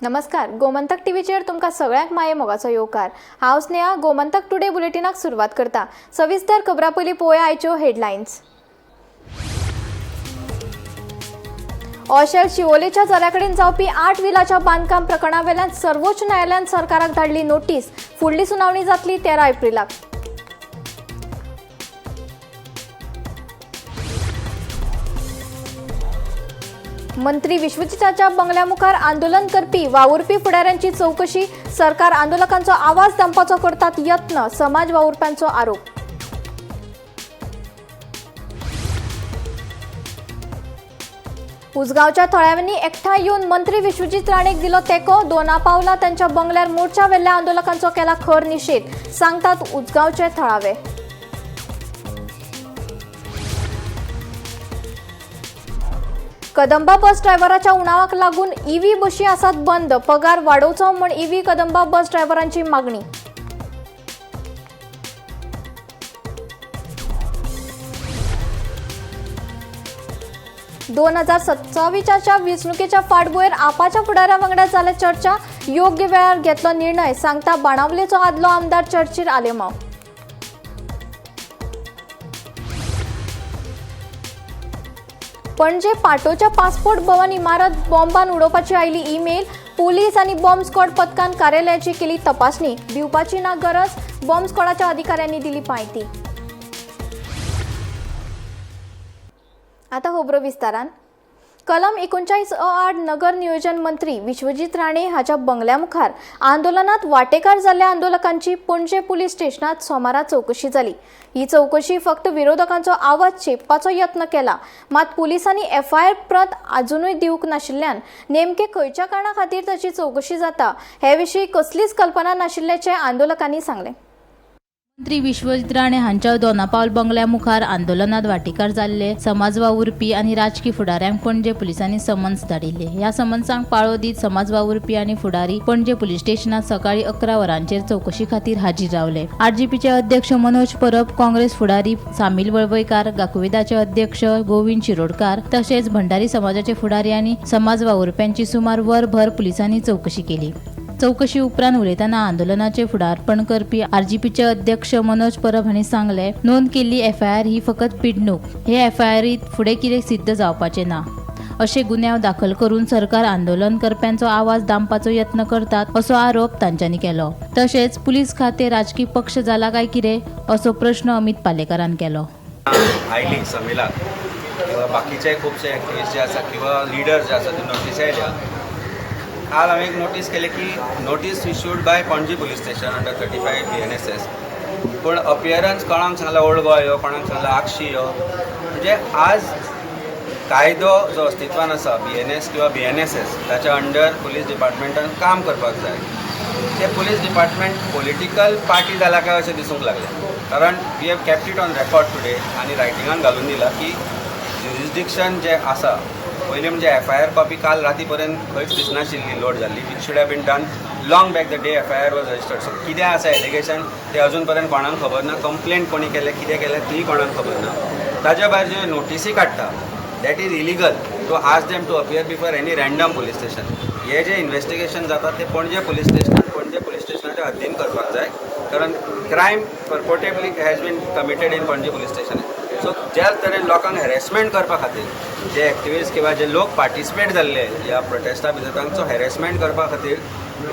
नमस्कार, गोमंतक टीव्हीचेर तुमकां सगळ्यांक माये मोगाचो येवकार। हांव स्नेहा गोमंतक टुडे बुलेटिनाक सुरवात करता। सविस्तर खबरां पयलीं पळोवया आयच्यो हेडलायन्स। ओशेल शिवोलेच्या झऱ्याकडेन जावपी 8 विलाच्या बांदकाम प्रकरणा वेल्यान सर्वोच्च न्यायालयान सरकाराक धाडली नोटीस। फुडली सुनावणी जातली 13 एप्रिलाक। मंत्री विश्वजिताच्या बंगल्या मुखार आंदोलन करपी वावुरपी फुडाऱ्यांची चौकशी। सरकार आंदोलकांचो आवाज दामपाचो करतात यत्न, समाज वावुरप्यांचो आरोप। उसगांवच्या थळाव्यांनी एकठांय येवन मंत्री विश्वजित राणेक दिलो तेको। दोनापावला त्यांच्या बंगल्यार मोर्चा वेल्ल्या आंदोलकांचो केला खर निषेध, सांगतात उसगांवचे थळावे। कदंबा बस ड्रायव्हराच्या उणावाक लागून ईव्ही बशी आसात बंद। पगार वाडोवचो म्हण ईव्ही कदंबा बस ड्रायव्हरांची मागणी। दोन 2027च्या वेंचणुकेच्या फाटभुंयेर आपाच्या फुडाऱ्या वांगडा जाले चर्चा। योग्य वेळार घेतलो निर्णय, सांगता बाणावलेचो आदलो आमदार चर्चेर आलेमांव। पणजे पाटोच्या पासपोर्ट भवन इमारत बॉम्बान उडोवपाची आयली ईमेल। पोलीस आनी बॉम्ब स्क्वॉड पथकान कार्यालयाची केली तपासणी। दिवपाची ना गरज, बॉम्ब स्क्वॉडाच्या अधिकाऱ्यांनी दिली म्हायती। आता खबरो विस्तारान। कलम 39(a)8 नगर नियोजन मंत्री विश्वजित राणे हाच्या बंगल्या मुखार आंदोलनात वांटेकार जाल्ल्या आंदोलकांची पणजे पुलीस स्टेशनात सोमारा चौकशी जाली। ही चौकशी फक्त विरोधकांचो आवाज चेपपाचो यत्न केला, मात पुलिसांनी एफआयआर प्रत अजूनय दिवंक नाशिल्ल्यान नेमके खंयच्या कारणा खातीर ताची चौकशी जाता हे विशीं कसलीच कल्पना नाशिल्ल्याचे आंदोलकांनी सांगले। मंत्री विश्वजित राणे हांच्या दोनापावल बंगल्या मुखार आंदोलनात वांटेकार जाल्ले समाज वावुरपी आनी राजकीय फुडाऱ्यांक पणजे पुलिसांनी समन्स धाडिल्ले। ह्या समन्सांक पाळो दीत समाज वावुरपी आनी फुडारी पणजे पुलीस स्टेशनात सकाळी 11 वरांचेर चौकशी खातीर हाजीर रावले। आरजीपीचे अध्यक्ष मनोज परब, काँग्रेस फुडारी सामील वळवयकार, गाकुवेदाचे अध्यक्ष गोविंद शिरोडकार तशेंच भंडारी समाजाचे फुडारी आनी समाज वावुरप्यांची सुमार वरभर पुलिसांनी चौकशी केली। चौकशी उपरांत उलयतना आंदोलनाचे फुडारपण करपी आरजीपीचे अध्यक्ष मनोज परब हांणी सांगले, नोंद केल्ली एफआयआर ही फकत पिडणूक। हे एफआयआरीत फुडें कितें सिद्ध जावपाचें ना अशे गुन्यांव दाखल करून सरकार आंदोलन करप्यांचो आवाज दामपाचो यत्न करतात असो आरोप तांच्यांनी केलो। तशेंच पुलीस खातें राजकीय पक्ष जाला काय कितें असो प्रश्न अमित पालेकरान केलो। आयली समिलाक किंवा बाकीचे खुबशे एक्टिविस्ट जे आसा किंवा लिडर जे आसा ते नोटीस आयल्या। काल हांवें एक नोटीस केले की notice issued by Panaji police station under 35 BNSS, पूण अपियरन्स कोणाक सांगला ओल्ड गोवा यो, कोणाक सांगला आक्षी यो। म्हणजे आज कायदो जो अस्तित्वान आसा BNS किंवा BNSS ताच्या अंडर पुलीस डिपार्टमेंटान काम करपाक जाय। ते पुलीस डिपार्टमेंट पॉलिटिकल पार्टी जाला काय अशें दिसूंक लागलें, कारण we have kept it on record today आनी रायटिंगान घालून दिला की ज्युरिस्डिक्शन जे आसा पयलीं म्हणजे एफआयआर कॉपी काल राती पर्यंत खंयच दिसनाशिल्ली लोड जाल्ली, which should have been done long back the day FIR was registered. So कितें आसा एलिगेशन ते अजून पर्यंत कोणाक खबर ना, कंप्लेंट कोणी केले, कितें केलें तीय कोणाक खबर ना। ताज्या भायर जे नोटीसी काडटा that is illegal to ask them to appear before any random police station. हे जे इन्व्हेस्टिगेशन जाता ते पणजे पुलीस स्टेशनाच्या हद्दीन करपाक जाय, कारण crime purportedly has been committed in Panaji police station. So ज्या तरेन लोकांक हॅरेसमेंट करपा खातीर जे एक्टिविस्ट किंवा जे लोक पार्टिसिपेट जाल्ले ह्या प्रोटेस्टा भितर तांचो हॅरेसमेंट करपा खातीर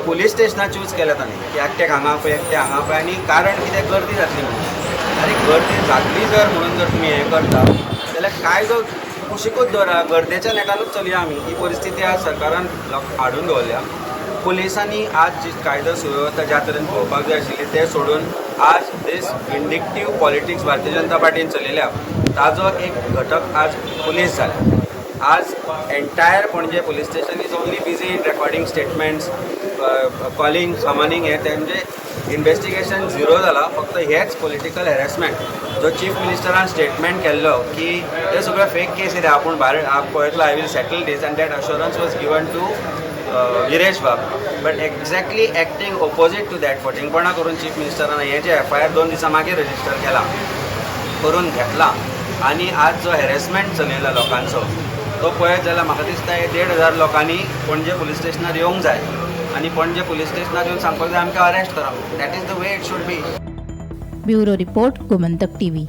पुलीस स्टेशनां चूज केल्या तांणी की एकट्याक हांगा पळय, एकट्या हांगा पळय, आनी कारण कितें गर्दी जातली म्हणून। आनी गर्दी जातली जर म्हणून जर तुमी हें करता जाल्यार कायदो कुशीकूच दवरा, गर्देच्या नेटानूच चलया आमी। ही परिस्थिती आज सरकारान हाडून दवरल्या। पुलिसांनी आज जी कायदो सुवेवस्था ज्या तरेन पळोवपाक जाय आशिल्ली ते सोडून आज दीस विंडिक्टीव पॉलिटिक्स भारतीय जनता पार्टीन चलयल्या, ताजो एक घटक आज पुलीस जाला। आज एंटायर पणजे police station is only busy in recording statements, calling, summoning, हे ते म्हणजे इन्व्हेस्टिगेशन झिरो जाला। फक्त हेच पॉलिटिकल हॅरेसमेंट जो चीफ मिनिस्टरान स्टेटमेंट केल्लो की ते सगळे फेक केस येता, आपूण भायर पळयतलो, I will settle this, and that assurance was given to Viresh Bab, but exactly acting opposite to that फटिंगपणा करून चीफ मिनिस्टरान हे जे एफआयआर 2 दिसां मागीर रजिस्टर करून घेतला। आणि आज जो हॅरेसमेंट चलयला लोकांचो तो पळयत जाल्यार म्हाका दिसता हे 1,500 लोकांनी पणजे पुलीस स्टेशनार येवंक जाय आनी पणजे पुलीस स्टेशनार येवन सांगपाक जाय आमकां अरेस्ट करा. That is the way it should be. Bureau report Gomantak TV.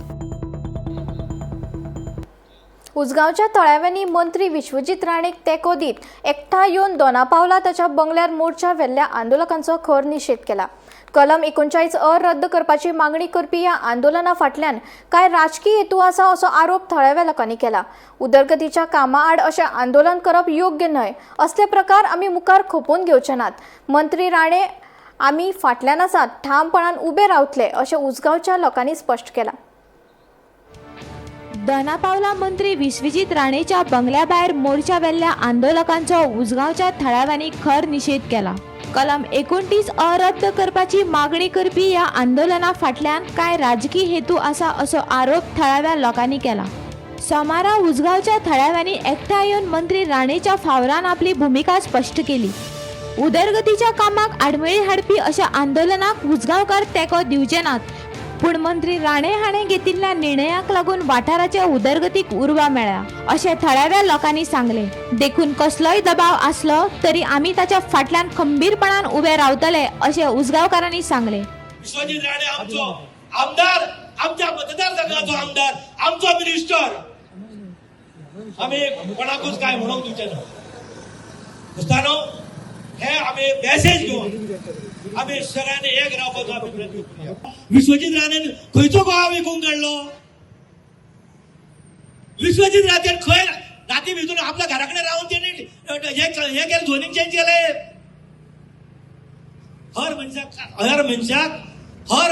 उसगांवच्या तळ्यावेनी मंत्री विश्वजीत राणेक तेंको दीत एकठांय येवन दोनापावला ताच्या बंगल्यार मोर्चा वेल्ल्या आंदोलकांचो खर निशेध केला. कलम 39 रद्द करपाची मागणी करपी ह्या आंदोलना फाटल्यान कांय राजकीय हेतू आसा असो आरोप थळाव्या लोकांनी केला. उदरगतीच्या कामा आड अशें आंदोलन करप योग्य न्हय. असले प्रकार आमी मुखार खपोवन घेवचे नात. मंत्री राणे आमी फाटल्यान आसात, ठामपणान उबे रावतले अशें उसगांवच्या लोकांनी स्पश्ट केला. दोनापावला मंत्री विश्वजीत राणेच्या बंगल्या भायर मोर्चा वेल्ल्या आंदोलकांचो उसगांवच्या थळाव्यांनी खर निशेध केला. कलम 29 रद्द करपाची मागणी करपी ह्या आंदोलना फाटल्यान कांय राजकीय हेतू आसा असो आरोप थळाव्या लोकांनी केला. सोमारा उसगांवच्या थळाव्यांनी एकठांय येवन मंत्री राणेच्या फावरान आपली भुमिका स्पश्ट केली. उदरगतीच्या कामाक आडमेळी हाडपी अशा आंदोलनाक उसगांवकार तेंको दिवचे नात. पूण मंत्री राणे हाणें घेतिल्ल्या निर्णयाक लागून वाठाराच्या उदरगतीक उर्बा मेळ्ळा अशें थळाव्या लोकांनी सांगले. देखून कसलोय दबाव आसलो तरी आमी ताच्या फाटल्यान खंबीरपणान उबे रावतले अशें उसगांवकारांनी सांगले. विश्वजीत राणे आमचो आमदार, आमच्या मतदारसंघाचो आमदार, आमचो मिनिस्टर. आमी कोणाकूच काय म्हणूंक दिवचे ना. दोस्तानो, हे आमी मॅसेज घेवन आमी सगळ्यांनी एक रावपाचो आमी प्रयत्न करूया. विश्वजीत राणेन खंयचो गोवा विकूंक काडलो? विश्वजीत राणेन खंय राती भितून आपल्या घरा कडेन रावन तेणी हे केलें, झोनींग चेंज केलें. हर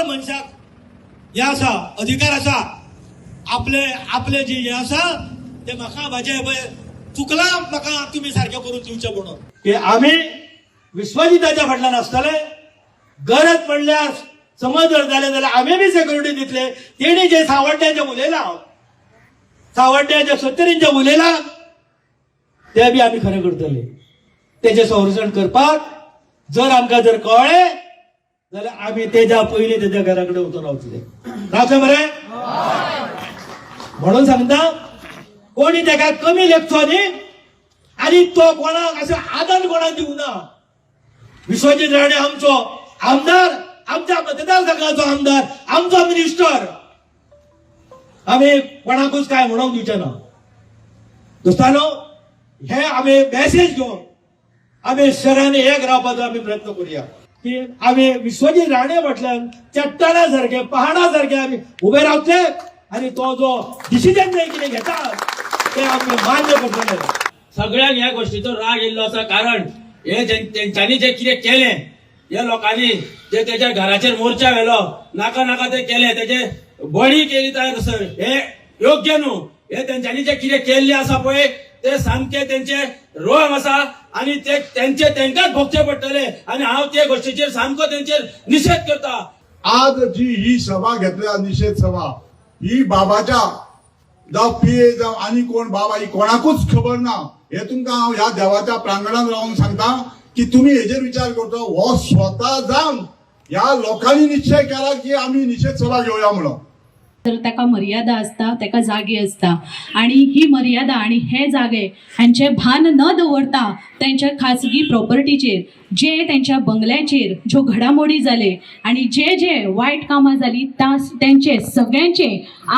मनशाक हे आसा, अधिकार आसा. आपले जे हे आसा ते म्हाका म्हाजे चुकला, म्हाका तुमी सारकें करून दिवचें म्हणून. की आमी विश्वजिताच्या फाटल्यान आसतले. गरज पडल्यार समज जर जालें जाल्यार आमी बी सेक्युरिटी दितले. तेणी जे सावड्ड्याचे उलयला, सावड्ड्याच्या सत्तरींचे उलयला, ते बी आमी खरें करतले. तेजे संरक्षण करपाक जर आमकां जर कळ्ळें जाल्यार आमी तेज्या पयलीं तेज्या घरा कडेन वचून रावतले. रावचें मरे? म्हणून सांगता, कोणी तेका कमी लेखचो न्ही आनी तो कोणाक असो आदर कोणाक दिवना. विश्वजीत राणे आमचो आमदार, आमच्या मतदारसंघाचो आमदार, आमचो मिनिस्टर. आमी कोणाकूच काय म्हणूंक दिवचे ना. दोस्तानो, हे आमी मॅसेज घेवन आमी सगळ्यांनी एक रावपाचो आमी प्रयत्न करूया. की आमी विश्वजीत राणे फाटल्यान चट्टाना सारखे, पहाडा सारखे आमी उबे रावतले आनी तो जो डिसिजन जे कितें घेता ते आमी मान्य करतले. सगळ्यांक ह्या गोष्टीचो राग येयल्लो आसा. कारण हे तेंच्यांनी जे कितें केलें, ह्या लोकांनी जे तेच्या घराचेर मोर्चा व्हेलो, नाका नाका ते केले, तेजे बळी केली तयार सर, हे योग्य न्हू. हे तेंच्यांनी जे कितें केल्लें आसा पळय ते सामके तेंचे रोम आसा आनी ते तेंकाच भोगचे पडटले. आनी हांव ते गोष्टीचेर सामको तेंचेर निशेध करता. आज जी ही सभा घेतल्या, निषेध सभा, ही बाबाच्या जावं पिये जावं आनी कोण बाबा, ही कोणाकूच खबर ना. हे तुमकां हांव ह्या देवाच्या प्रांगणात रावन सांगता की तुम्ही हेजेर विचार करता. हो स्वता जावन ह्या लोकांनी निश्चय केला की आम्ही निषेध सभा घेवया म्हणून. तर ताका मर्यादा असता, ताका जागे असता आणि ही मर्यादा आणि हे जागे हांचे भान न दवरता त्यांच्या खासगी प्रॉपर्टीचेर, जे त्यांच्या बंगल्याचेर ज्यो घडामोडी जाले आणि जे जे वाईट कामां जाली त्यांचे सगळ्यांचे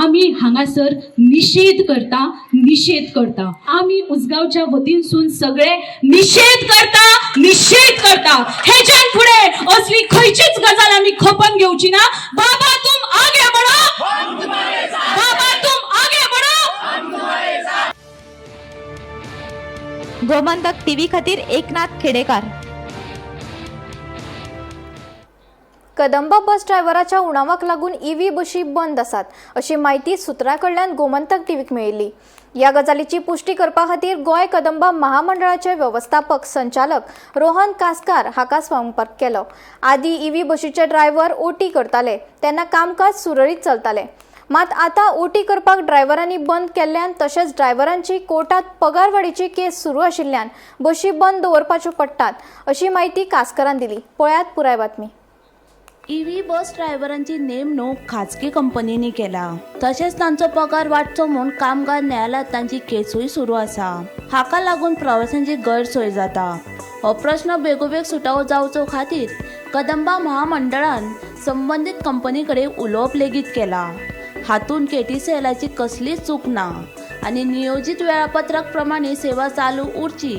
आम्ही हांगासर निषेध करता. आम्ही उसगांवच्या वतीनसून सगळे निषेध करता. हेच्यान फुडें असली खंयचीच गजाल आम्ही खपोवन घेवची ना. बाबा तुम आगे बढ़ो, बाबा तुम आगे बढ़ो. गोमंतक टीव्ही खातीर एकनाथ खेडेकार. कदंबा बस ड्रायव्हराच्या उणावाक लागून ईव्ही बशी बंद आसात अशी माहिती सुत्रांकडल्यान गोमंतक टीव्हीक मेळिल्ली. या गजालीची पुष्टी करपा खातीर गोंय कदंबा महामंडळाचे व्यवस्थापक संचालक रोहन कासकार हाका संपर्क केलो. आदी ईव्ही बशीचे ड्रायव्हर ओटी करताले तेन्ना कामकाज सुरळीत चलताले. मात आता ओटी करपाक ड्रायव्हरांनी बंद केल्ल्यान तशेंच ड्रायव्हरांची कोर्टात पगारवाडीची केस सुरू आशिल्ल्यान बशी बंद दवरपाच्यो पडटात अशी माहिती कासकरान दिली. पळयात पुराय बातमी. ईव्ही बस ड्रायव्हरांची नेमणूक खाजगी कंपनींनी केला. तशेंच तांचो पगार वाडचो म्हूण कामगार न्यायालयात तांची केसूय सुरू आसा. हाका लागून प्रवाशांची गैरसोय जाता. हो प्रश्न बेगोबेग सुटावो जावचो खातीर कदंबा महामंडळान संबंदीत कंपनी कडेन उलोवप लेगीत केला. हातूंत KTCLची कसलीच चूक ना आनी नियोजीत वेळापत्रक प्रमाणे सेवा चालू उरची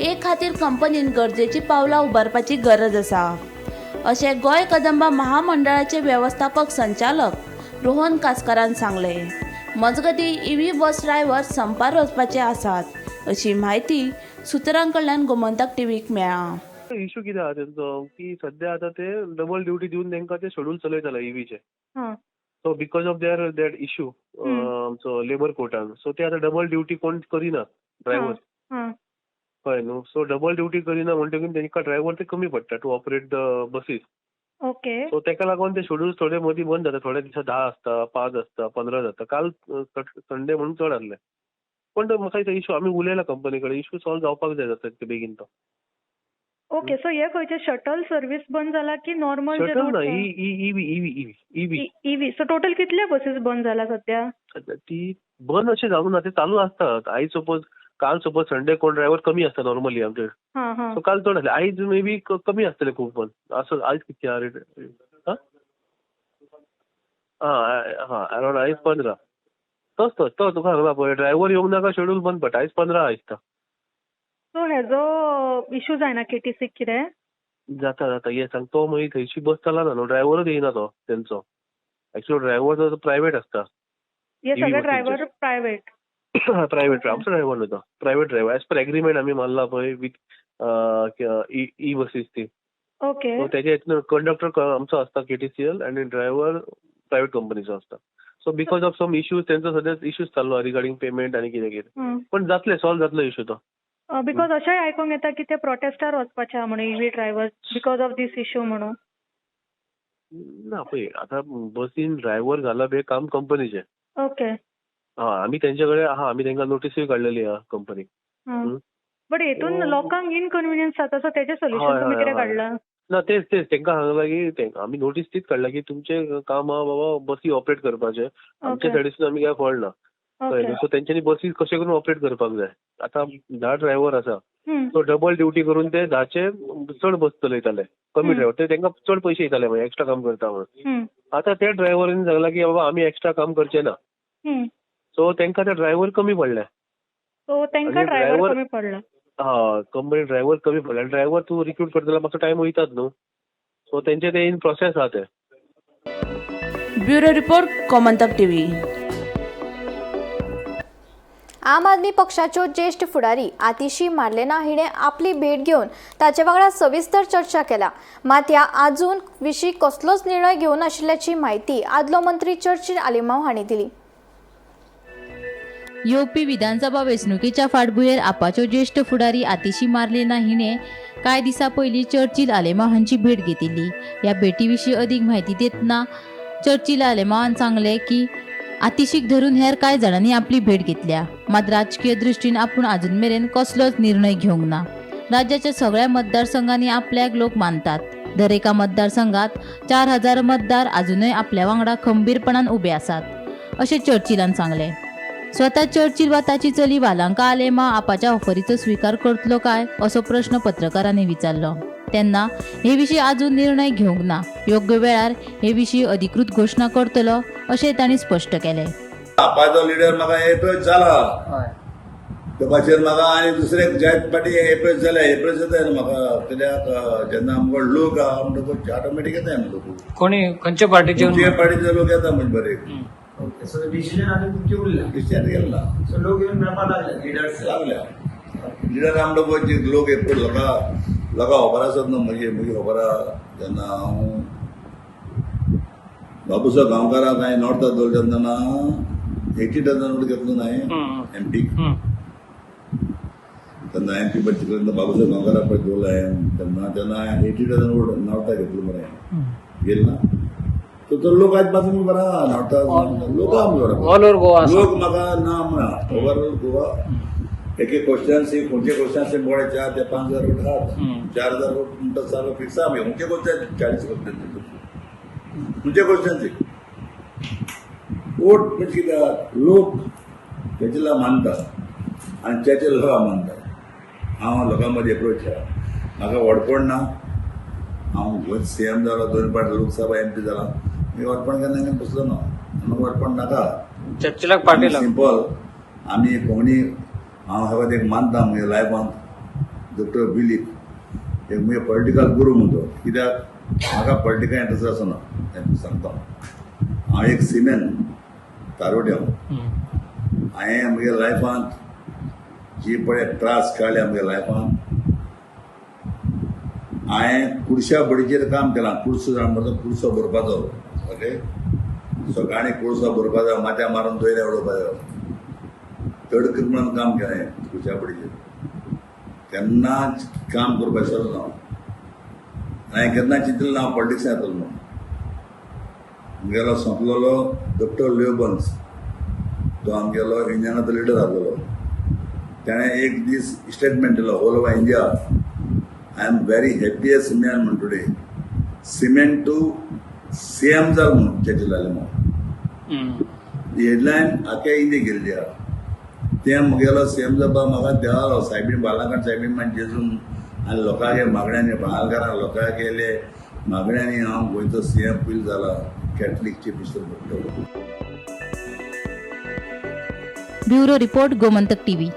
हे खातीर कंपनीन गरजेची पावलां उबारपाची गरज आसा, अशें गोंय कदंबा महामंडळाचे वेवस्थापक संचालक रोहन कासकरान सांगले. मजगतीं ईव्ही बस ड्रायव्हर संपार वचपाचे आसात, अशी म्हायती सुत्रां कडल्यान गोमंतक टीव्हीक मेळ्ळा. इश्यू कितें आहा तेंचो की सध्या आतां ते डबल ड्युटी दिवन तांकां ते शेड्यूल चलयताले ईव्हीचे. So because of that issue आमचो लेबर कोर्टान, सो ते आतां डबल ड्युटी कोण करिना ड्रायव्हर, कळ्ळें न्हू. सो डबल ड्युटी करिना म्हणटकीर तांकां ड्रायव्हर ते कमी पडटा to operate the buses. Okay. So तेका लागून ते शेड्यूल थोडे मदीं बंद जाता. थोड्या दिसा 10 आसता, 5 आसता, 15 जाता. काल संडे म्हणून चड आसले. पण तो म्हाका दिसता इश्यू आमी उलयला कंपनी कडेन, इश्यू सॉल्व जावपाक जाय जाता ते बेगीन तो. ओके. सो हे खंयचे शटल सर्व्हिस बंद जाला की नॉर्मल जे शटल ना, ईव्ही. सो टोटल कितले बसीस बंद जाला सध्या? ती बंद अशें जावंक ना, ते चालू आसतात. आयज काल सपोज संडे कोण ड्रायव्हर कमी आसता नॉर्मली आमचे, सो काल चड आसले. आयज मे बी कमी आसतले खूब. पण असं आयज कितके हा रेट? अरावंड आयज 15. तोच तुका सांगला पळय, ड्रायव्हर येवंक नाका, शेड्यूल बंद पडटा. आयज 15 आयजता. सो हेजो इश्यू जायना KTCक कितें? जाता हे सांग. तो मागीर थंयची बस चलना न्हू, ड्रायव्हरच येयना तो तेंचो. एक्चुअली ड्रायव्हर तो प्रायव्हेट आसता. हे सगळे ड्रायव्हर प्रायव्हेट? प्रायव्हेट आमचो ड्रायव्हर न्हू तो, private driver. As per agreement आमी मारला पळय विथ ई बसीस ती. ओके. सो तेजे कंडक्टर आमचो आसता KTCL आनी ड्रायव्हर प्रायव्हेट कंपनीचो आसता. So because of some issues तेंचो सद्या इश्यूज चाललो रिगार्डिंग पेमेंट आनी कितें. पण जातले, सॉल्व जातलो इश्यू तो. बिकॉज अशें आयकूंक येता की ते प्रोटेस्टार वचपाचे आहा म्हणून EV driver because of these issue म्हणून. ना पळय, आतां बसीन ड्रायव्हर घालप हे काम कंपनीचें. ओके. आमी तेंचे कडेन आहा, आमी तांकां नोटीसूय काडलेली आहा कंपनीक. बट हेतून लोकांक इनकन्विनियन्स जाता, सो तेजें सोल्युशन तुमी कितें काडलां? ना तेच तांकां सांगला की आमी नोटीस तीच काडला की तुमचे काम आहा बाबा बसी ऑपरेट करपाचे, आमचे सायडीसून आमी काय फळ ना. सो तेंच्यांनी बसी कशे करून ऑपरेट करपाक जाय. आतां 10 ड्रायव्हर आसा, सो डबल ड्युटी करून ते 10चे चड बस चलयताले. कमी ड्रायव्हर ते तांकां चड पयशे येताले मागीर एक्स्ट्रा काम करता म्हणून. आतां त्या ड्रायव्हरांनी सांगला की बाबा आमी एक्स्ट्रा काम करचे ना, सो तांकां ते ड्रायव्हर कमी पडले. सो तांकां ड्रायव्हर कमी पडला? कंपनी ड्रायव्हर कमी पडला. ड्रायव्हर तूं रिक्रूट करतलो मातसो टायम वयतात न्हू, सो तेंचे ते इन प्रोसेस आहा ते. Bureau report Gomantak TV. आम आदमी पक्षाच्यो ज्येष्ठ फुडारी आतिशी मार्लेना हिणें आपली भेट घेवन ताचे वांगडा सविस्तर चर्चा केला. मात ह्या आजून विशीं कसलोच निर्णय घेवं नाशिल्ल्याची म्हायती आदलो मंत्री चर्चिल आलिमांव हांणी दिली. येवपी विधानसभा वेंचणुकेच्या फाटभुंयेर आपाच्यो ज्येष्ठ फुडारी आतिशी मार्लेना हिणें कांय दिसा पयलीं चर्चिल आलेमांव हांची भेट घेतिल्ली. ह्या भेटी विशीं अदीक म्हायती दितना चर्चिल आलेमांवान सांगलें की आतिशीक धरून हेर कांय जाणांनी आपली भेट घेतल्या, मात राजकीय दृश्टीन आपूण अजून मेरेन कसलोच निर्णय घेवंक ना. राज्याच्या सगळ्या मतदारसंघांनी आपल्याक लोक मानतात. दर एका मतदारसंघात 4000 मतदार अजूनय आपल्या वांगडा खंबीरपणान उबे आसात, अशें चर्चिलान सांगलें. स्वता चर्चिल वा ताची चली वालांका आलेमा आपाच्या ऑफरीचो स्वीकार करतलो काय असो प्रश्न पत्रकारांनी विचारलो. तेन्ना हे विशीं आजून निर्णय घेवंक ना, योग्य वेळार हे विशीं अधिकृत घोशणा करतलो अशें तांणी स्पश्ट केलें. आपाचो लिडर म्हाका एप्रोच जाला, त्या भाशेन म्हाका आनी दुसरे जायत पाटी एप्रोच जाल्या. एप्रोच जाता म्हाका कित्याक जेन्ना आमकां लोक आहा म्हणटकूच ऑटोमॅटीक येता लोक. कोणी खंयच्या पार्टीचे पार्टीचे लोक येता म्हणजे बरे. डिसिजन गेला लोक येऊन मेळपाक लागले. लागल्या लिडर आमकां पळय लोक एप्रोच लोकां खबर आसत न्हू. म्हजी खबर आहा जेन्ना हांव बाबूसाहेब गांवकाराक हांवें नॉर्थाक दवरले तेन्ना 80,000 नोट घेतलो ना हांवें एमपीक. तेन्ना एमपी पळय बाबूसाहेब गांवकाराक पळय दवरलो हांवें तेन्ना हांवें 80,000 नोट नॉर्थाक घेतलो मरे गेल ना. तो लोक आज पासून बरा नॉर्थाक लोक ऑल ओव्हर गोवा लोक म्हाका ना म्हणा. ओवरऑल गोवा एक क्वेश्चन्स खंयचे क्वेश्चन्स मोडे 4 ते 5,000 वोट आहात. 4,000 वोट म्हणटा सारको फिक्स आहा. खंयचे क्वेश्चन 40 करता म्हणजे क्वेश्चन वोट म्हणजे कित्याक लोक चर्चिला मानतात आनी चर्चिल लोक मानतात. हांव लोकां मदीं एप्रोच केला, म्हाका वडपण ना. हांव गोंय CM जालो, 2 फावट लोकसभा MP जाला. मी वडपण केन्ना बसलो ना, म्हाका वडपण नाका. चर्चिलाक पार्टी सिंपल आमी कोंकणी हांव सगळ्यात एक मानता म्हज्या लायफान डॉक्टर बिलीफ एक मुगे पॉलिटिकल गुरू म्हणतो. कित्याक म्हाका पॉलिटिकल इंट्रस्ट आसना हें सांगता. हांव एक सिमेन तारोड्या. हांवें म्हज्या लायफान जी पळय त्रास काडल्या म्हज्या लायफान, हांवें कुडश्या बडीचेर काम केलां. कुडसो जाण म्हणटा कुडसो भरपाचो. ओके, सकाळीं कुडसो भरपाचो, माथ्या मारून दोयऱ्या उडोवपाचो. थर्ड क्रिमिनल काम केलें कुडश्या बडीचेर. केन्नाच काम करपाक शकलो ना. हांवें केन्ना चिंतलें ना हांव पॉलिटिक्सांत येतलो म्हणून. म्हगेलो सोंपलेलो डॉक्टर लिओबन्स, तो आमगेलो इंडियनाचो लिडर आसलेलो. ताणें एक दीस स्टेटमेंट दिलो, all over India I am very happiest man म्हण टुडे. सिमेंट टू CM जाल म्हणून चर्चिल जालें म्हणून. ही हेडलायन आख्या इंडियेक गेल्ली आहा. तें म्हगेलो CM जावपाक म्हाका देवालो. सायबीण बालाकांड सायबीण मान जेजून आनी लोकांगे मागण्यांनी बाळालकारां लोकांक केले मागण्यांनी हांव गोंयचो CM पयलीं जाला. Catholic chief minister. Bureau report Gomantak TV.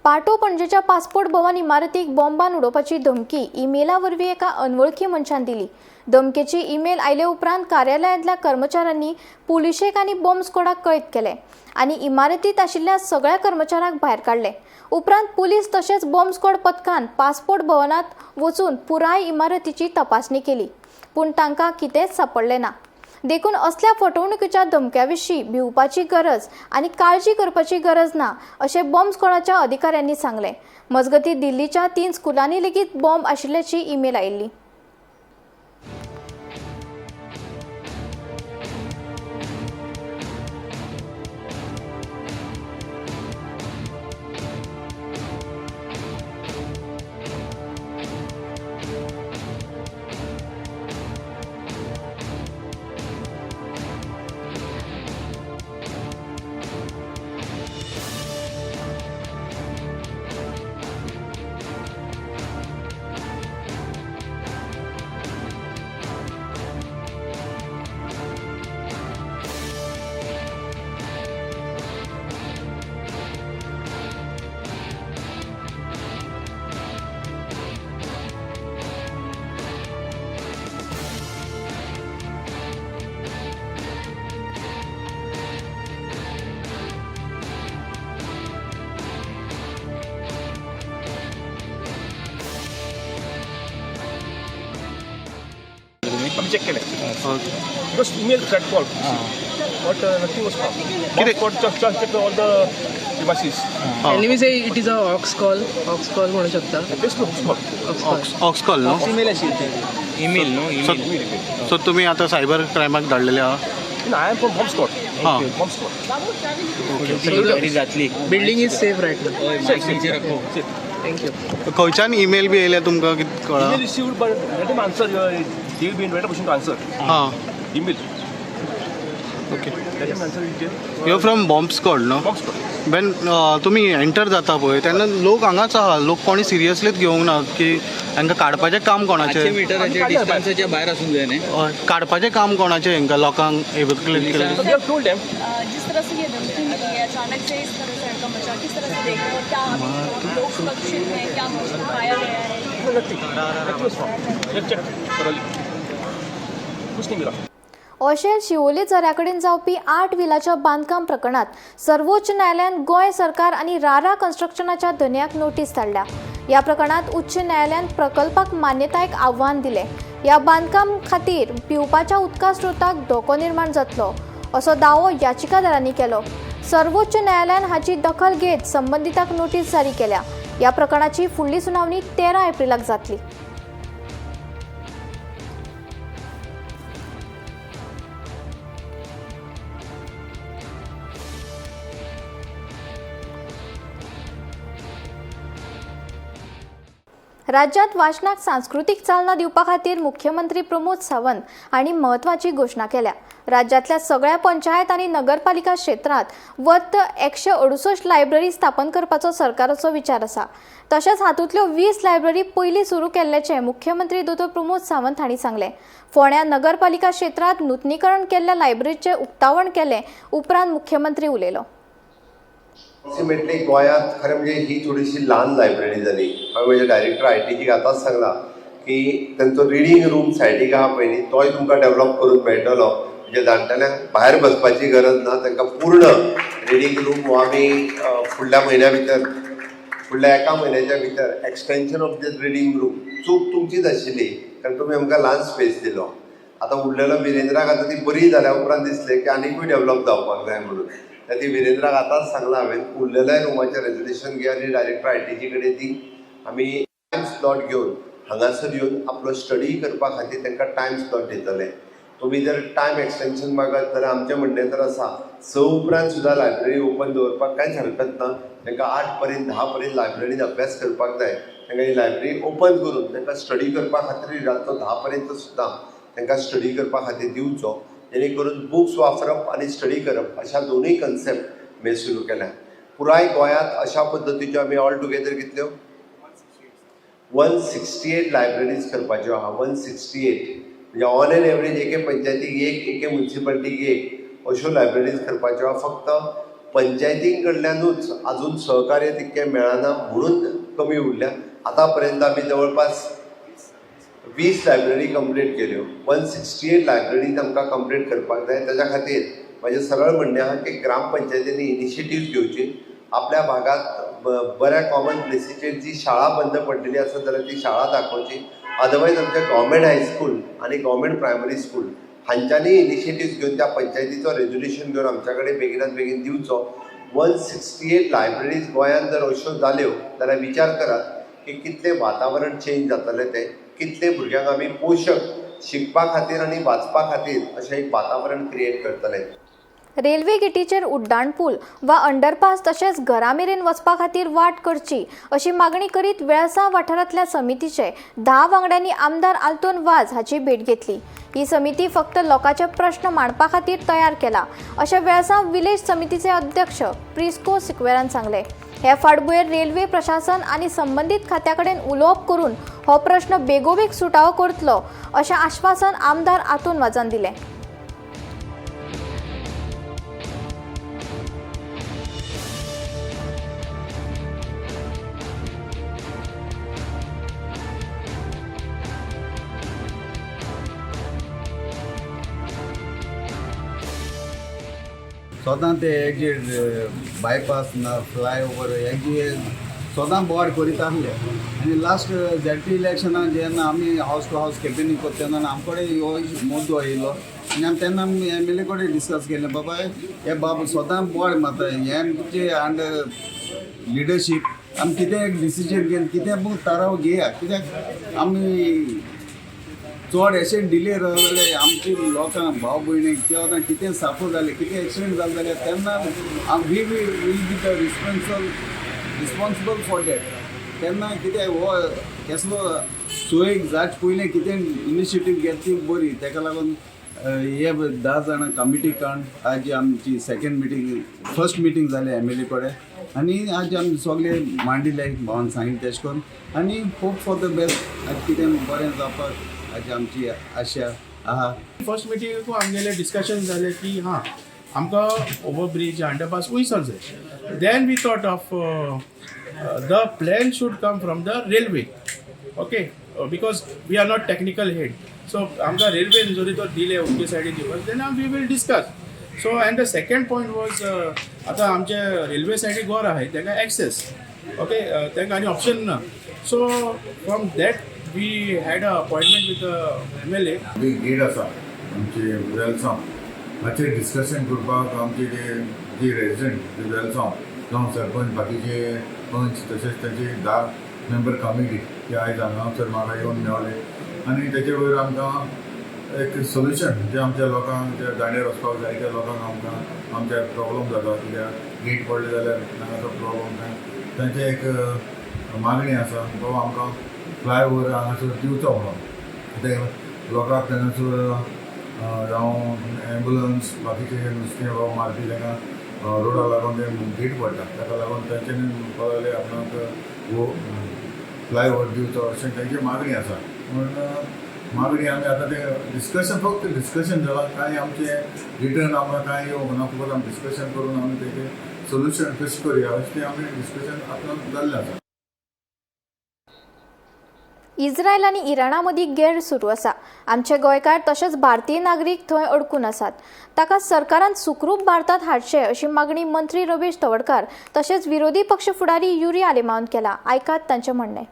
पाटो पणजेच्या पासपोर्ट भवन इमारतीक बॉम्बान उडोवपाची धमकी ईमेला वरवीं एका अनवळखी मनशान दिली. धमकेची ईमेल आयले उपरांत कार्यालयांतल्या कर्मचाऱ्यांनी पुलिशेक आनी बॉम्ब स्क्वॉडाक कळीत केले आनी इमारतींत आशिल्ल्या सगळ्या कर्मचाऱ्यांक भायर काडले. उपरांत पुलीस तशेंच बॉम्ब स्क्वॉड पथकान पासपोर्ट भवनांत वचून पुराय इमारतीची तपासणी केली, पूण तांकां कितेंच सापडलें ना. देखून असल्या फटवणुकीच्या धमक्या विशीं भिवपाची गरज आनी काळजी करपाची गरज ना अशें बॉम्ब स्क्वॉडाच्या अधिकाऱ्यांनी सांगलें. मजगतीं दिल्लीच्या 3 स्कुलांनी लेगीत बॉम्ब आशिल्ल्याची ईमेल आयिल्ली. आम्ही चेक केले because email track call but nothing was found. किती call check all the devices. Anyway say it is a hoax call म्हणू शकता. ऑक्स कॉल न्हू. ईमेल आशिल्ली. ईमेल न्हू. सो तुम्ही आता सायबर क्रायमाक धाडलेले आहा. I am from bomb squad. हां, बॉम्ब स्क्वॉड. सिक्युरिटी जातली. Building is safe right now. Thank you. खंयच्यान ईमेल बी येयल्या तुमकां कितें कळ्ळां? Email received but let him answer. he will be in better position to answer. हां, Email. Okay. Let him answer it. You from bomb squad न्हू. Bomb squad. Wien तुमी enter जाता पळय तेन्ना लोक हांगाच आहा. लोक कोणी सिरियसलीच घेवंक ना की हांकां काडपाचें काम कोणाचें. मीटराच्या डिस्टन्साच्या भायर आसूंक जाय न्ही. काडपाचें काम कोणाचें हांकां लोकांक एवॅक्युएट केलें. So we have told them. जिस तरह से ये धमकी मिली है अचानक से इस तरह से हड़कंप मचा, किस तरह से देख रहे हो? क्या अभी लोग सुरक्षित हैं? क्या कुछ पाया गया है? Nothing was found. Let's check thoroughly. कुछ नहीं मिला. अशें शिवोले झऱ्याकडेन जावपी 8 व्हिलाच्या बांदकाम प्रकरणात सर्वोच्च न्यायालयान गोंय सरकार आनी रारा कन्स्ट्रक्शनाच्या धन्याक नोटीस धाडल्या. या प्रकरणात उच्च न्यायालयान प्रकल्पाक मान्यतायेक आव्हान दिलें. या बांदकाम खातीर पिवपाच्या उदका स्रोताक धोको निर्माण जातलो असो दावो याचिकादारांनी केलो. सर्वोच्च न्यायालयान हाची दखल घेत संबंधिताक नोटीस जारी केल्या. या प्रकरणाची फुडली सुनावणी 13 एप्रिलाक जातली. राज्यात वाचनाक सांस्कृतिक चालना दिवपा खातीर मुख्यमंत्री प्रमोद सावंत हांणी महत्वाची घोषणा केल्या. राज्यातल्या सगळ्या पंचायत आनी नगरपालिका क्षेत्रांत वत्त 168 लायब्ररी स्थापन करपाचो सरकाराचो विचार आसा. तशेंच हातूंतल्यो 20 लायब्ररी पयलीं सुरू केल्ल्याचें मुख्यमंत्री दोतोर प्रमोद सावंत हांणी सांगलें. फोंड्या नगरपालिका क्षेत्रांत नूतनीकरण केल्ल्या लायब्ररीचें उक्तावण केलें उपरांत मुख्यमंत्री उलयलो. अल्टिमेटली गोंयांत खरें म्हणजे ही थोडीशी ल्हान लायब्ररी जाली. हांवें म्हज्या डायरेक्टर ITची आतांच सांगला की तांचो रिडींग रूम सायडीक आहा पळय न्ही तोय तुमकां डेवलप करून मेळटलो. म्हणजे जाणटेल्यांक भायर बसपाची गरज ना, तांकां पूर्ण रिडींग रूम हो आमी फुडल्या म्हयन्या भितर फुडल्या एका म्हयन्याच्या भितर extension of these reading room चूक तुमचीच आशिल्ली कारण तुमी आमकां ल्हान स्पेस दिलो. आतां उरलेलो विरेंद्राक आतां ती बरी जाल्या उपरांत दिसलें की आनीकूय डेवलप जावपाक जाय म्हणून ती विरेंद्राक आतांच सांगला हांवें उरलेल्या रुमाचें रेजोल्युशन घे आनी डायरेक्टर ITची कडेन ती आमी टायम स्लॉट घेवन हांगासर येवन आपलो स्टडी करपा खातीर तांकां टायम स्लॉट दितले. तुमी जर टायम एक्सटेंशन मागत जाल्यार आमचें म्हणणें तर आसा 6 उपरांत सुद्दां लायब्ररी ओपन दवरपाक कांयच हरकत ना. तांकां 8 पर्यंत 10 पर्यंत लायब्ररीन अभ्यास करपाक जाय. तांकां ही लायब्ररी ओपन करून तांकां स्टडी करपा खातीर रातचो 10 पर्यंत सुद्दां तांकां स्टडी करपा खातीर दिवचो जेणे करून बुक्स वापरप आनी स्टडी करप अशा दोनूय कन्सेप्ट मे सुरू केल्या. पुराय गोंयांत अशा पद्दतीच्यो आमी ऑल टुगेदर कितल्यो 168 लायब्ररीज करपाच्यो आहा. 168 म्हणजे ऑन एन एवरेज एके पंचायतीक एके म्युनिसिपालिटीक एक अश्यो लायब्ररीज करपाच्यो आहा. फक्त पंचायतीं कडल्यानूच आजून सहकार्य तितकें मेळना म्हणून कमी उरल्या. आतां पर्यंत आमी जवळपास 20 लायब्ररी कंप्लीट केल्यो. 168 लायब्ररीज आमकां कंप्लीट करपाक जाय. ताच्या खातीर म्हजें सरळ म्हणणें आहा की ग्रामपंचायतींनी इनिशिएटीव्ह घेवची. आपल्या भागात बऱ्या कॉमन प्लेसीचेर जी शाळा बंद पडलेली आसा जाल्यार ती शाळा दाखोवची. अदरवायज आमच्या गव्हर्मेंट हायस्कूल आनी गव्हर्मेंट प्रायमरी स्कूल हांच्यांनी इनिशिएटीव्ह घेवन त्या पंचायतीचो रेजोल्युशन घेवन आमच्या कडेन बेगिनात बेगीन दिवचो. 168 लायब्ररीज गोंयांत जर अश्यो जाल्यो जाल्यार विचार करात की कितलें वातावरण चेंज जातलें तें, कितले भुरग्यांक आमी पोशक शिकपा खातीर आनी वाचपा खातीर अशें एक वातावरण क्रिएट करतले. रेल्वे गेटीचेर उड्डाण पूल वा अंडरपास तशेंच घरा मेरेन वचपा खातीर वाट करची अशी मागणी करीत वेळसा वाठारांतल्या समितीचे 10 वांगड्यांनी आमदार आल्तोन वाझ हाची भेट घेतली. ही समिती फक्त लोकांचे प्रश्न मांडपा खातीर तयार केला अशें वेळसा विलेज समितीचे अध्यक्ष प्रिस्को सिक्वेरान सांगले. हे फाटभुंयेर रेल्वे प्रशासन आनी संबंदीत खात्या कडेन उलोवप करून हो प्रश्न बेगोबेग सुटावो करतलो अशें आश्वासन आमदार आल्तोन वाझान दिलें. सोदां ते हेजे बायपास ना फ्लायओवर हेजे सोदां बोवाड करीत आहले आनी लास्ट ZP इलेक्शनाक जेन्ना आमी हावस टू हावस कॅम्पेनींग करता तेन्ना आमचे कडेन हो मुद्दो येयलो आनी आमी तेन्ना आमी MLA कडेन डिस्कस केलें बाबा हे बाबा सोदां बोवाड मारता हेंचे अंडर लिडरशीप आमी कितें एक डिसिजन घेवन कितें बूक थाराव घेया कित्याक आमी चड अशें डिले जालें आमची लोकांक भाव भयणीक किंवा कितें साफो जालें कितें एक्सिडेंट जालें जाल्यार तेन्ना we will be the responsible for that. तेन्ना कितें हो कसलो सोयेक जाच पयलें कितें इनिशिएटीव घेतली बरी. ताका लागून हे 10 जाणां कमिटी काडून आज आमची सेकंड मिटींग फर्स्ट मिटींग जालें MLA कडेन आनी आज आमी सगळे मांडिले भावान सांगितलें तेश करून आनी होप फॉर द बेस्ट आज कितें बरें जावपाक आज आमची आशा आहा. फर्स्ट मिटींग आमगेले डिस्कशन जालें की हां आमकां ओवरब्रिज अंडरपास वयसर जाय. Then we thought of the plan should come from the railway. Okay because we are not technical head so आमकां रेल्वेन जरी तो दिले ओके सायडीन दिवपाक then we will discuss. So and the second point was आतां आमचे रेल्वे सायडीक गोर आहाय ताका एक्सेस ओके तांकां आनी ऑप्शन ना. So from that we had an appointment with the MLA. Big need आसा आमचे वेलसांव हाचेर डिस्कशन करपाक आमचे जे रेजिडेंट वेलसांव जावं सरपंच बाकीचे पंच तशेंच तांचे 10 मेंबर कमिटी जे आयज हांगासर म्हाका येवन मेळ्ळे आनी तेचे वयर आमकां एक सोल्युशन जे आमच्या लोकांक जे दांडेर वचपाक जाय त्या लोकांक आमकां आमचे प्रॉब्लम जाता कित्याक गेट पडले जाल्यार हांगाचो प्रॉब्लम काय तांचे एक मागणी आसा बाबा आमकां फ्लायओव्हर हांगासर दिवचो म्हणून कित्याक लोकांक तेन्नासर जावं एम्बुलन्स बाकीचे नुस्तें वा मारपी तांकां रोडा लागून ते भीट पडटा ताका लागून तेंच्यांनी पळयलें आपणाक वो फ्लायओव्हर दिवचो अशें तेंची मागणी आसा पूण मागणी आमी आतां ते डिस्कशन फक्त डिस्कशन जालां कांय आमचे रिटर्न आमकां कांय येवंक ना फकत आमी डिस्कशन करून आमी तेजें सोल्युशन कशें करुया अशें तें आमी डिस्कशन आतां जाल्लें आसा. इस्रायल आनी इराणा मदीं गैर सुरू आसा. आमचे गोंयकार तशेंच भारतीय नागरीक थंय अडकून आसात. ताका सरकारान सुखरूप भारतांत हाडचें अशी मागणी मंत्री रमेश तवडकार तशेंच विरोधी पक्ष फुडारी युरी आलेमावन केला. आयकात तांचें म्हणणें.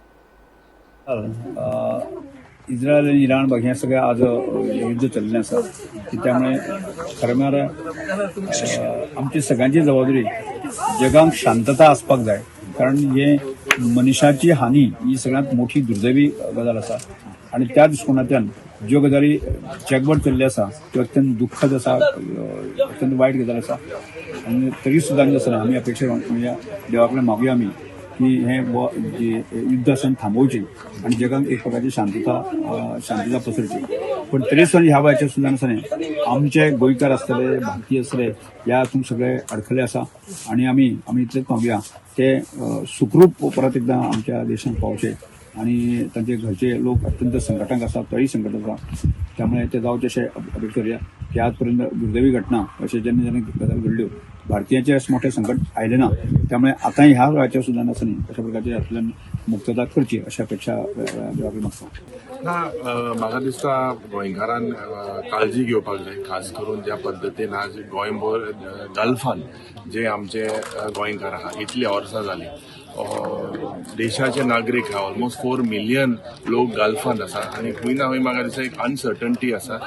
इस्रायल आणि इराण बघ ह्या सगळ्या आज युद्ध चाललें आसा की त्यामुळे खरें म्हळ्यार आमची सगळ्यांची जबाबदारी जगांक शांतता आसपाक जाय कारण हे मनशाची हानी ही सगळ्यांत मोठी दुर्दैवी गजाल आसा आणि त्या दृश्टिकोनांतल्यान ज्यो गजाली जगभर चल्ले आसा त्यो अत्यंत दुख्खद आसा अत्यंत वायट गजाल आसा आणि तरी सुद्दां आसतना आमी अपेक्षा म्हणजे देवा कडेन मागुया आमी की हे युद्ध आसा थांबोवचें आणि जगांक एक प्रकारची शांतता पसरची पण तरी सुद्दां ह्या वेळाचेर सुद्दां आसतना आमचे गोंयकार आसतले भारतीय आसतले ह्या हातूंत सगळे अडखले आसा आणि आमी इतलेंच मागुया ते सुखरूप परत एकदां आमच्या देशांत पावचे आणि तांचे घरचे लोक अत्यंत संकटांत आसा तोय संकट आसा त्यामुळे ते जावचे अशें अपेक्षा करूया की आज पर्यंत दुर्दैवी घटना अशें जेन्ना गजाली घडल्यो भारतीयांचे अशें मोठें संकट आयलें ना त्यामुळे आतांय ह्या वेळाचेर सुद्दां आसतना अशा प्रकारचे हातूंतल्यान मुक्तता करची अशी अपेक्षा मागता. म्हाका दिसता गोंयकारान काळजी घेवपाक जाय खास करून ज्या पद्दतीन आज गोंयभर गल्फान जे आमचे गोंयकार आहा इतली वर्सां जाली देशाचे नागरीक आहा ऑलमोस्ट 4 मिलियन लोक गल्फान आसा आणि खंय ना खंय म्हाका दिसता एक अनसर्टनटी आसा.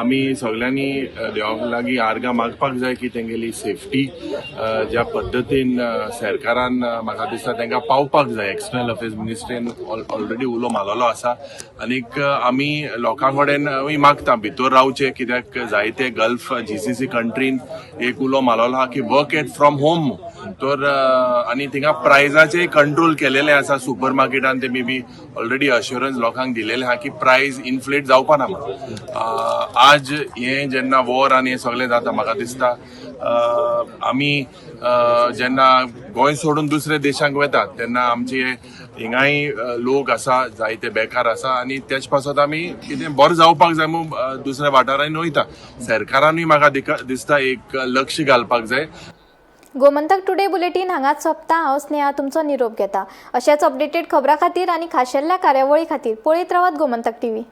आमी सगळ्यांनी देवा लागीं आर्गां मागपाक जाय की तेंगेली सेफ्टी ज्या पद्दतीन सरकारान म्हाका दिसता तांकां पावपाक जाय. एक्सटर्नल अफेर्स मिनिस्ट्रीन ऑलरेडी उलो मारलेलो आसा आनीक आमी लोकां कडेन मागता भितर रावचे कित्याक जायते गल्फ GCC कंट्रीन एक उलो मारलेलो आहा की वर्क एट फ्रॉम होम तर आनी थिंगा प्रायजाचे कंट्रोल केलेले आसा सुपर मार्केटान ते मे बी ऑलरेडी अश्युरन्स लोकांक दिलेले आहा की प्रायस इन्फ्लेट जावपा ना म्हणून. आज हे जेन्ना वॉर आनी हे सगळें जाता म्हाका दिसता आमी जेन्ना गोंय सोडून दुसऱ्या देशांक वतात तेन्ना आमचे हिंगाय लोक आसा जायते बेकार आसा आनी तेच पासत आमी कितें बरें जावपाक जाय म्हूण दुसऱ्या वाठारांनी वयता. सरकारानूय म्हाका दिसता एक लक्ष घालपाक जाय. गोमंतक टुडे बुलेटिन हांगाच सोंपता. हांव स्नेहा तुमचो निरोप घेता. अशाच अपडेटेड खबरां खातीर आनी खाशेल्ल्या कार्यावळी खातीर पळयत रावात गोमंतक TV.